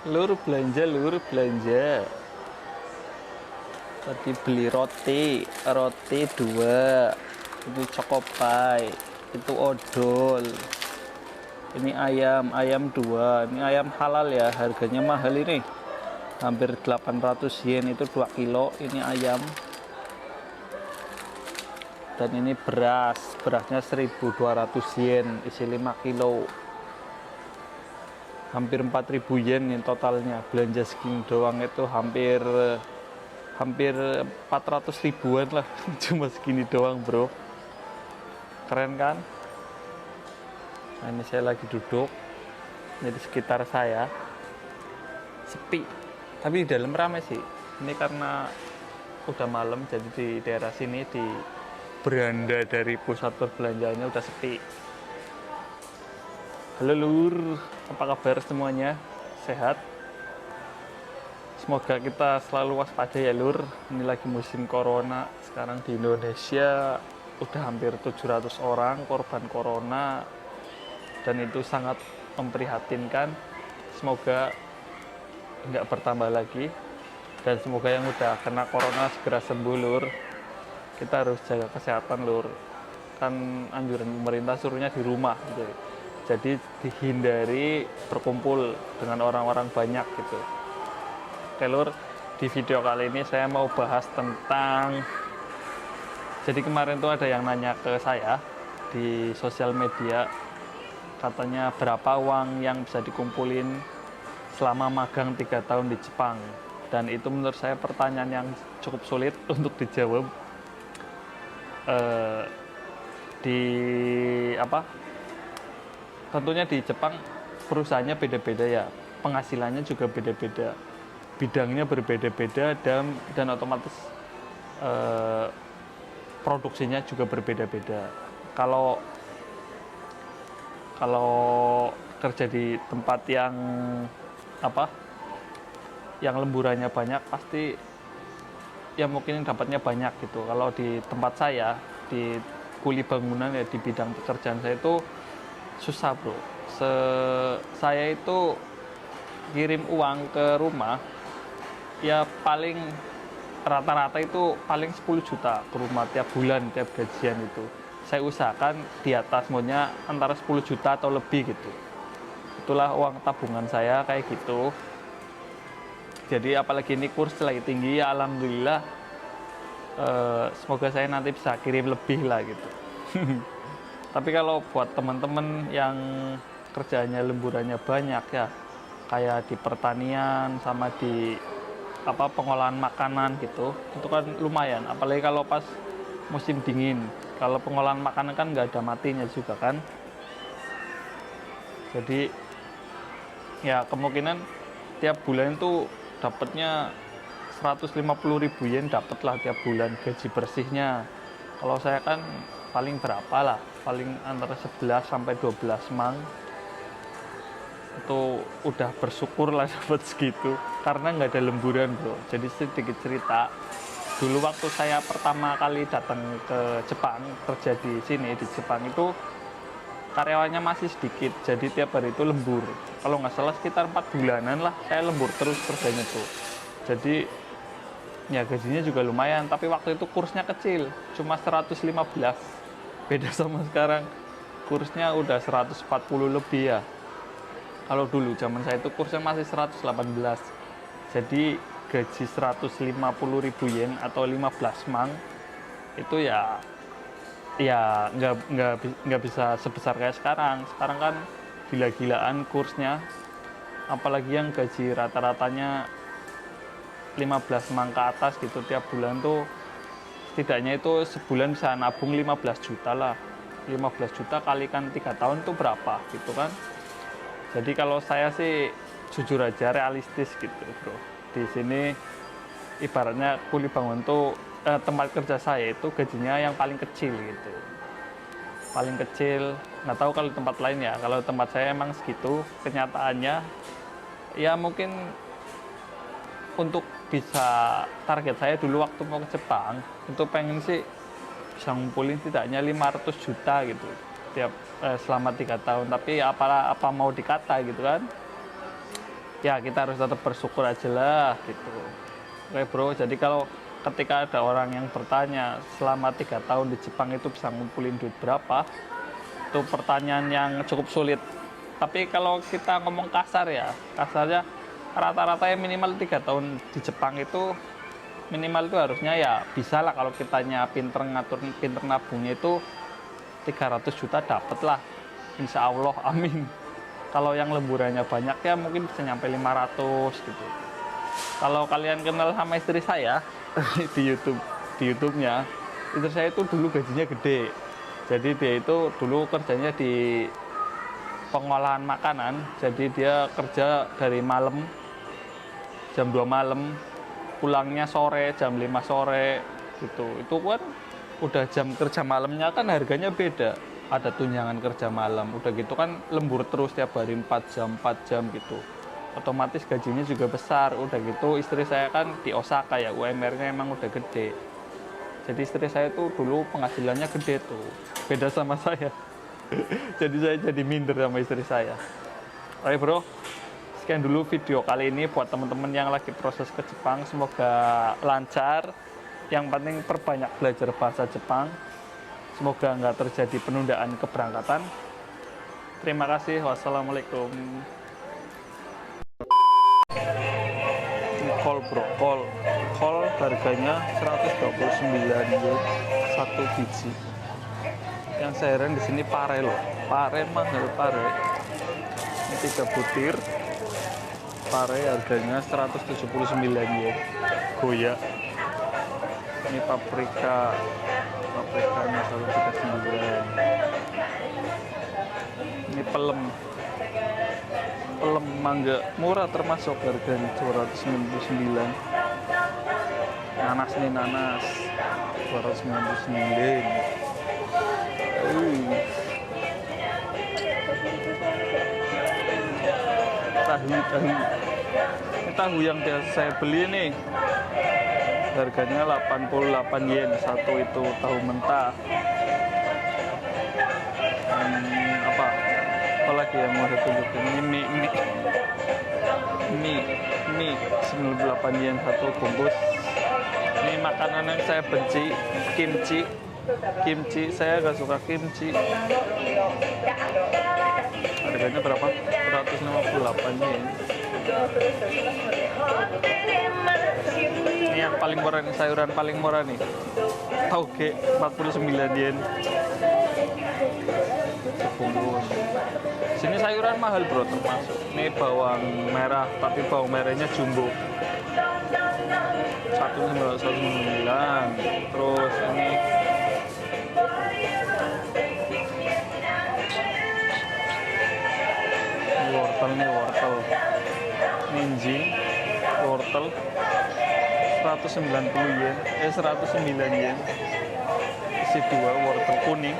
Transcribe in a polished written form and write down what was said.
Lur belanja. Tadi beli roti dua, itu Chocopai, itu odol, ini ayam dua, ini ayam halal ya, harganya mahal ini, hampir 800 yen, itu 2 kilo, ini ayam. Dan ini berasnya 1200 yen, isi 5 kilo, hampir 4000 yen ini totalnya. Belanja segini doang itu hampir 400 ribuan lah. Cuma segini doang bro, keren kan. Nah, ini saya lagi duduk, jadi sekitar saya sepi, tapi di dalam ramai sih. Ini karena udah malam, jadi di daerah sini, di beranda dari pusat perbelanjaannya udah sepi. Halo lur, apa kabar semuanya? Sehat? Semoga kita selalu waspada ya lur. Ini lagi musim corona. Sekarang di Indonesia udah hampir 700 orang korban corona. Dan itu sangat memprihatinkan. Semoga nggak bertambah lagi. Dan semoga yang udah kena corona segera sembuh lur. Kita harus jaga kesehatan lur. Kan anjuran pemerintah suruhnya di rumah gitu. Jadi dihindari berkumpul dengan orang-orang banyak gitu. Oke lur, di video kali ini saya mau bahas tentang, jadi kemarin tuh ada yang nanya ke saya di sosial media, katanya berapa uang yang bisa dikumpulin selama magang 3 tahun di Jepang. Dan itu menurut saya pertanyaan yang cukup sulit untuk dijawab. Tentunya di Jepang perusahaannya beda-beda ya, penghasilannya juga beda-beda, bidangnya berbeda-beda, dan otomatis produksinya juga berbeda-beda. Kalau kerja di tempat yang lemburannya banyak, pasti ya mungkin dapatnya banyak gitu. Kalau di tempat saya di kuli bangunan ya, di bidang pekerjaan saya itu susah bro. Saya itu kirim uang ke rumah ya paling rata-rata itu paling 10 juta ke rumah tiap bulan, tiap gajian itu. Saya usahakan di atas, maunya antara 10 juta atau lebih gitu. Itulah uang tabungan saya kayak gitu. Jadi apalagi ini kurs lagi tinggi ya, alhamdulillah. Semoga saya nanti bisa kirim lebih lah gitu. Tapi kalau buat teman-teman yang kerjanya lemburannya banyak ya, kayak di pertanian sama di pengolahan makanan gitu, itu kan lumayan. Apalagi kalau pas musim dingin, kalau pengolahan makanan kan nggak ada matinya juga kan. Jadi ya kemungkinan tiap bulan itu dapatnya 150.000 yen, dapat lah tiap bulan gaji bersihnya. Kalau saya kan paling berapa lah, paling antara 11 sampai 12 mang, itu udah bersyukur lah dapat segitu, karena nggak ada lemburan bro. Jadi sedikit cerita, dulu waktu saya pertama kali datang ke Jepang, kerja di sini di Jepang itu karyawannya masih sedikit, jadi tiap hari itu lembur. Kalau nggak salah sekitar 4 bulanan lah saya lembur terus kerjanya tuh. Jadi ya gajinya juga lumayan, tapi waktu itu kursnya kecil, cuma 115. Beda sama sekarang, kursnya udah 140 lebih ya. Kalau dulu zaman saya itu kursnya masih 118. Jadi gaji 150.000 yen atau 15 mang itu ya nggak bisa sebesar kayak sekarang. Sekarang kan gila-gilaan kursnya, apalagi yang gaji rata-ratanya 15 mang ke atas gitu tiap bulan tuh, setidaknya itu sebulan bisa nabung 15 juta lah. 15 juta kalikan 3 tahun tuh berapa gitu kan. Jadi kalau saya sih jujur aja realistis gitu bro. Di sini ibaratnya kuli bangun tuh tempat kerja saya itu gajinya yang paling kecil gitu. Paling kecil, nggak tahu kalau tempat lain ya. Kalau tempat saya emang segitu kenyataannya. Ya mungkin untuk bisa, target saya dulu waktu mau ke Jepang itu pengen sih bisa ngumpulin setidaknya 500 juta gitu tiap selama 3 tahun. Tapi apa mau dikata gitu kan, ya kita harus tetap bersyukur aja lah gitu. Oke bro, jadi kalau ketika ada orang yang bertanya selama 3 tahun di Jepang itu bisa ngumpulin duit berapa, itu pertanyaan yang cukup sulit. Tapi kalau kita ngomong kasar ya, kasarnya rata-rata yang minimal 3 tahun di Jepang itu minimal itu harusnya ya bisa lah, kalau kitanya pinter ngatur, pinter nabungnya itu 300 juta dapet lah, insya Allah, amin. Kalau yang lemburannya banyak ya mungkin bisa nyampe 500 gitu. Kalau kalian kenal sama istri saya di YouTube-nya, istri saya itu dulu gajinya gede. Jadi dia itu dulu kerjanya di pengolahan makanan, jadi dia kerja dari malam jam 2 malam, pulangnya sore jam 5 sore gitu. Itu kan udah jam kerja malamnya kan harganya beda, ada tunjangan kerja malam, udah gitu kan lembur terus tiap hari 4 jam gitu, otomatis gajinya juga besar. Udah gitu istri saya kan di Osaka ya, UMR-nya emang udah gede, jadi istri saya tuh dulu penghasilannya gede tuh, beda sama saya. Jadi saya jadi minder sama istri saya. Oke bro, sekian dulu video kali ini buat teman-teman yang lagi proses ke Jepang, semoga lancar. Yang penting perbanyak belajar bahasa Jepang, semoga nggak terjadi penundaan keberangkatan. Terima kasih, wassalamualaikum. Kol bro, kol harganya 129 yen satu biji. Yang saya heran di sini pare loh, pare mahal, pare ini 3 butir pare harganya 179 yen. Goya ini paprikanya 139. Ini pelem mangga murah, termasuk harganya 299. Nanas nih, nanas 299. Tahu ini tahu yang biasa saya beli nih, harganya 88 yen satu, itu tahu mentah. Apalagi yang mau saya tunjukin, ini mie 98 yen satu bungkus. Ini makanan yang saya benci, kimchi, saya gak suka kimchi. Harganya berapa? 158 yen. Ini yang paling murah nih, sayuran paling murah nih, tauge 49 yen sebungkus. Sini sayuran mahal bro, termasuk ini bawang merah, tapi bawang merahnya jumbo 199. Terus ini wortel, minji, wortel 190 yen, 109 yen, isi 2 wortel kuning